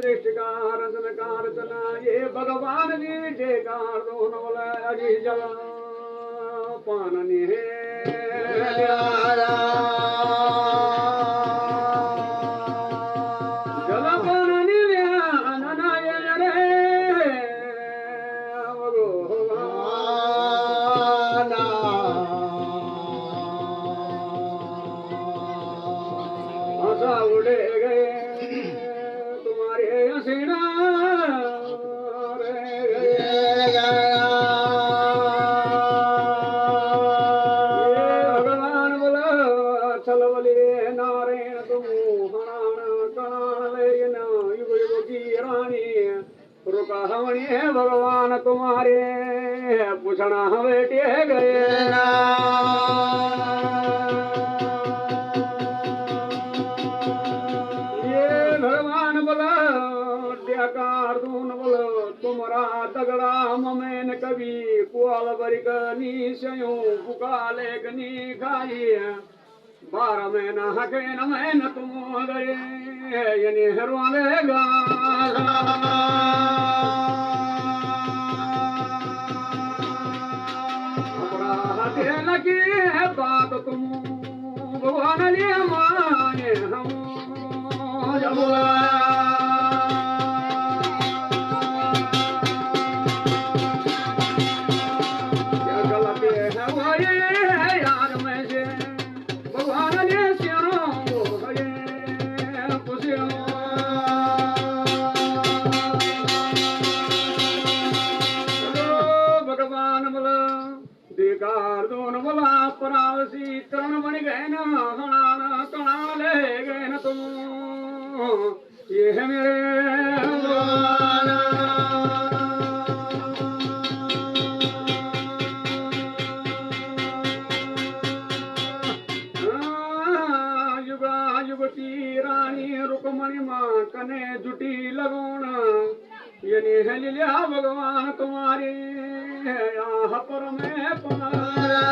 श्रेष्ठ का रतन का रचना ये भगवान जी जयकार दोनों बोला अजी जल पाननी है जल पाननी नारायण रे भगवान आशा उड़े गए तुम्हारे हसीना भगवान बोला छलवले नारायण तुम हराण कान लेन युग युग की रानी रुका हवनी भगवान तुम्हारे पूछना बेटे गए भगवान बोला कार दून बोलो तुमरा तगड़ा ममेन कभी कुआल बरिक नीशयो पुकाले गनी खाई 12 महीना हके न मैन तुम गए यनी हरवाले गा हटे लगी है बात तुम भगवान लिए माने हम जब परावसी तरण बन गए न कणा ले गए न तुम ये है मेरे युगा युगती रानी रुकमणि माँ कने जुटी लगोना ये है लिया भगवान तुम्हारी यहाँ पर मैं पनारा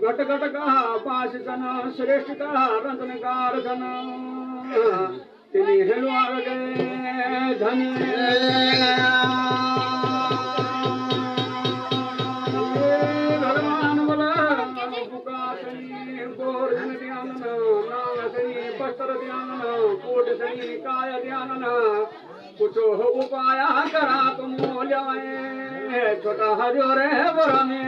घट घट का पास जना श्रेष्ठ का रत्नकार जना तिनी हेलवार गए धनी भगवान बोला पुकार बोर ध्यान नाम पस्तर ध्यान कोट सनी तुम्ही काय ध्यान कुठो उपाया करा तुम ल्याए छोटा हजो रे बरमे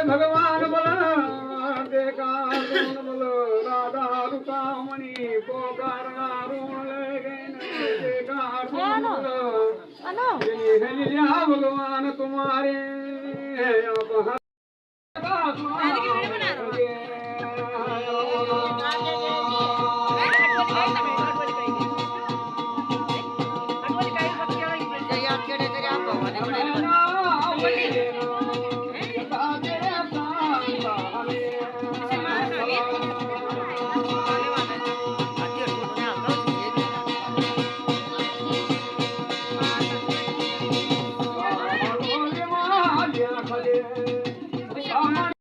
भगवान बोला देखा बोलो राधा रुकामणी पोकार भगवान तुम्हारे खाली